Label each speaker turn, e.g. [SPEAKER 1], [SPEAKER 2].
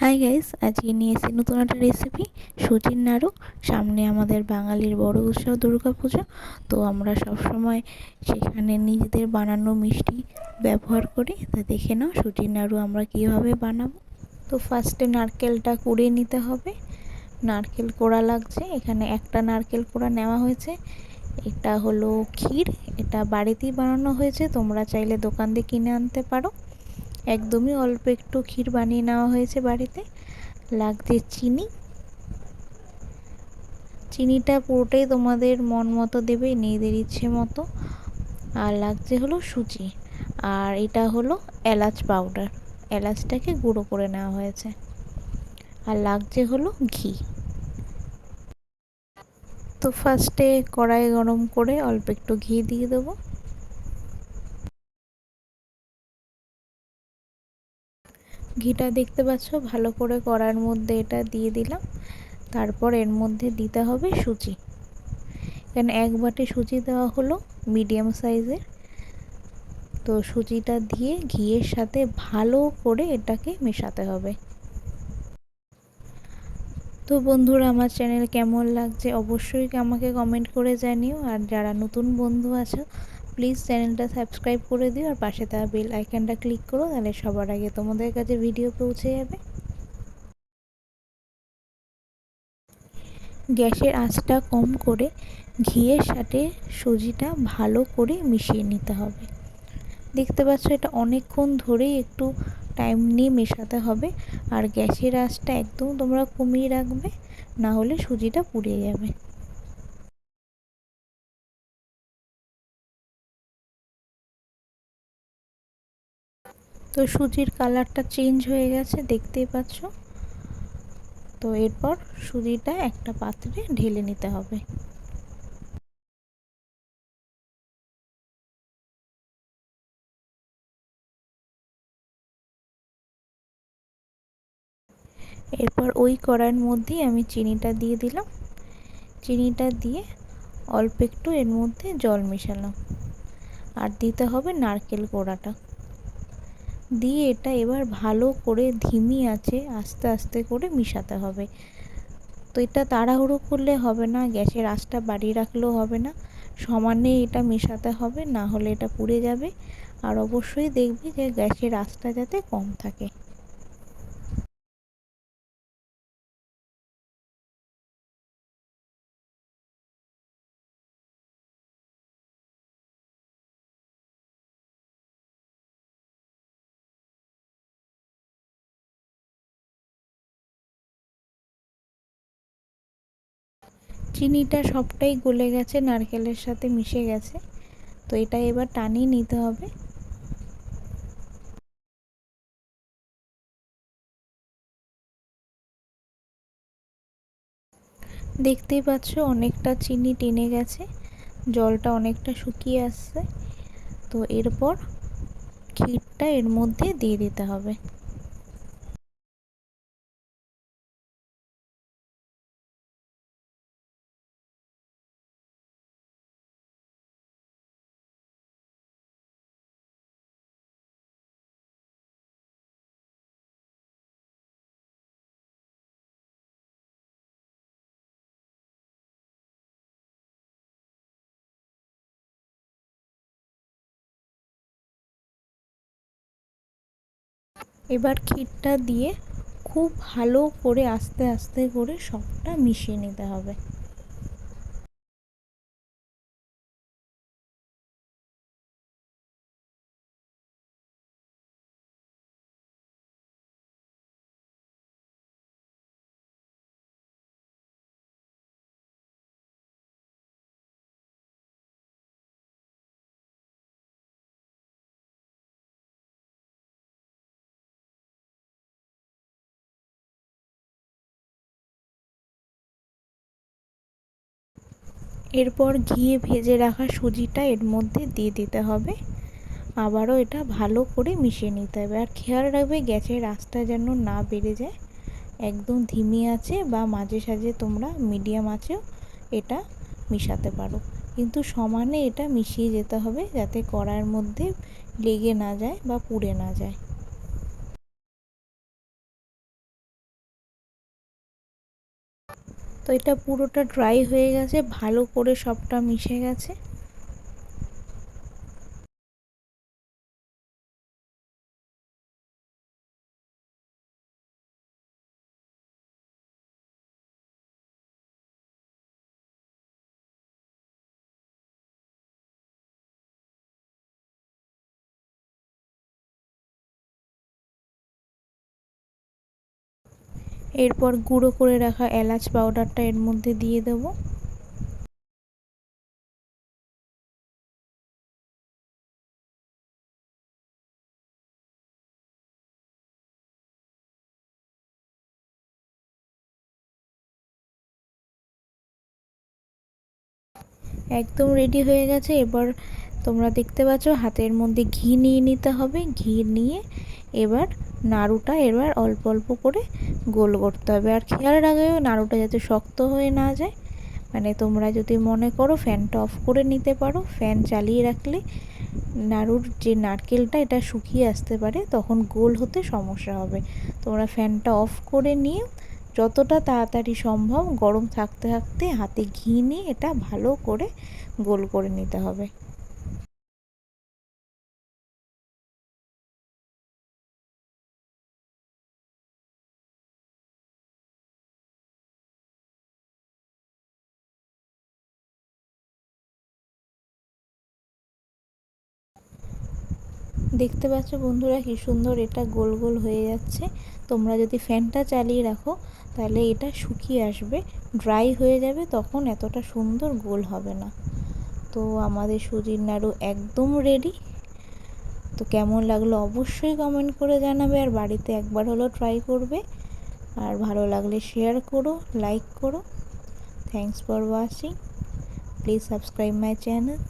[SPEAKER 1] Hi guys, আজকে নিয়ে এসেছি নতুন একটা রেসিপি সুজির নাড়ু। সামনে আমাদের বাঙালির বড় উৎসব দুর্গাপুজো। তো আমরা সবসময় সেখানে নিজেদের বানানো মিষ্টি ব্যবহার করি। তা দেখে নাও সুজির নাড়ু আমরা কীভাবে বানাবো। তো ফার্স্টে নারকেলটা কুড়িয়ে নিতে হবে। নারকেল কোড়া লাগছে, এখানে একটা নারকেল কোড়া নেওয়া হয়েছে। এটা হলো ক্ষীর, এটা বাড়িতেই বানানো হয়েছে, তোমরা চাইলে দোকান থেকে কিনে আনতে পারো। একদমই অল্প একটু ক্ষীর বানিয়ে নেওয়া হয়েছে বাড়িতে। লাগছে চিনি, চিনিটা পুরোটাই তোমাদের মন মতো দেবে, নিজেদের ইচ্ছে মতো। আর লাগছে হলো সুজি, আর এটা হলো এলাচ পাউডার, এলাচটাকে গুঁড়ো করে নেওয়া হয়েছে। আর লাগছে হলো ঘি। তো ফার্স্টে কড়াই গরম করে অল্প একটু ঘি দিয়ে দেবো। ঘিটা দেখতে পাচ্ছ, ভালো করে কড়ার মধ্যে এটা দিয়ে দিলাম। তারপর এর মধ্যে দিতে হবে সুজি। এখানে এক বাটি সুজি দেওয়া হলো, মিডিয়াম সাইজের। তো সুজিটা দিয়ে ঘিয়ের সাথে ভালো করে এটাকে মেশাতে হবে। তো বন্ধুরা, আমার চ্যানেল কেমন লাগছে অবশ্যই আমাকে কমেন্ট করে জানিও। আর যারা নতুন বন্ধু আছো প্লিজ চ্যানেলটা সাবস্ক্রাইব করে দিও, আর পাশে থাকা বেল আইকনটা ক্লিক করো, তাহলে সবার আগে তোমাদের কাছে ভিডিও পৌঁছে যাবে। গ্যাসের আঁচটা কম করে ঘিয়ের সাথে সুজিটা ভালো করে মিশিয়ে নিতে হবে। দেখতে পাচ্ছ, এটা অনেকক্ষণ ধরেই একটু টাইম নিয়ে মেশাতে হবে। আর গ্যাসের আঁচটা একদম তোমরা কমিয়ে রাখবে, না হলে সুজিটা পুড়ে যাবে। তো সুজির কালারটা চেঞ্জ হয়ে গেছে, দেখতেই পাচ্ছ। তো এরপর সুজিটা একটা পাত্রে ঢেলে নিতে হবে। এরপর ওই কড়াইয়ের মধ্যেই আমি চিনিটা দিয়ে দিলাম। চিনিটা দিয়ে অল্প একটু এর মধ্যে জল মেশালাম। আর দিতে হবে নারকেল কোড়াটা দিয়ে এটা এবার ভালো করে ধিমি আঁচে আস্তে আস্তে করে মিশাতে হবে। তো এটা তাড়াহুড়ো করলে হবে না, গ্যাসের আঁচটা বাড়িয়ে রাখলেও হবে না, সমানে এটা মেশাতে হবে, না হলে এটা পুড়ে যাবে। আর অবশ্যই দেখবি যে গ্যাসের আঁচটা যাতে কম থাকে। চিনিটা সবটাই গলে গেছে, নারকেলের সাথে মিশে গেছে। তো এটা এবার টানিয়ে নিতে হবে। দেখতেই পাচ্ছ অনেকটা চিনি টেনে গেছে, জলটা অনেকটা শুকিয়ে আসছে। তো এরপর ক্ষীরটা এর মধ্যে দিয়ে দিতে হবে। এবার ক্ষীরটা দিয়ে খুব ভালো করে আস্তে আস্তে করে সবটা মিশিয়ে নিতে হবে। এরপর ঘিয়ে ভেজে রাখা সুজিটা এর মধ্যে দিয়ে দিতে হবে। আবারও এটা ভালো করে মিশিয়ে নিতে হবে। আর খেয়াল রাখবে গ্যাসের আঁচটা যেন না বেড়ে যায়, একদম ধিমি আছে বা মাঝে সাঝে তোমরা মিডিয়াম আঁচেও এটা মিশাতে পারো, কিন্তু সমানে এটা মিশিয়ে যেতে হবে যাতে কড়াইয়ের মধ্যে লেগে না যায় বা পুড়ে না যায়। তো এটা পুরোটা ড্রাই হয়ে গেছে, ভালো করে সবটা মিশে গেছে। এরপর গুঁড়ো করে রাখা এলাচ পাউডারটা এর মধ্যে দিয়ে দেবো। একদম রেডি হয়ে গেছে। এবার তোমরা দেখতে পাচ্ছ হাতের মধ্যে ঘি নিয়ে নিতে হবে। ঘি নিয়ে এবার নাড়ুটা এবার অল্প অল্প করে গোল করতে হবে। আর খেয়াল রাখবে নাড়ুটা যাতে শক্ত হয়ে না যায়। মানে তোমরা যদি মনে করো ফ্যানটা অফ করে নিতে পারো, ফ্যান চালিয়ে রাখলে নাড়ুর যে নারকেলটা এটা শুকিয়ে আসতে পারে, তখন গোল হতে সমস্যা হবে। তোমরা ফ্যানটা অফ করে নিয়ে যতটা তাড়াতাড়ি সম্ভব গরম থাকতে থাকতে হাতে ঘি নিয়ে এটা ভালো করে গোল করে নিতে হবে। দেখতে পাচ্ছ বন্ধুরা কি সুন্দর এটা গোল গোল হয়ে যাচ্ছে। তোমরা যদি ফ্যানটা চালিয়ে রাখো তাহলে এটা শুকিয়ে আসবে, ড্রাই হয়ে যাবে, তখন এতটা সুন্দর গোল হবে না। তো আমাদের সুজির নাড়ু একদম রেডি। তো কেমন লাগলো অবশ্যই কমেন্ট করে জানাবে, আর বাড়িতে একবার হলো ট্রাই করবে। আর ভালো লাগলে শেয়ার করো, লাইক করো। Thanks for watching. Please subscribe my channel.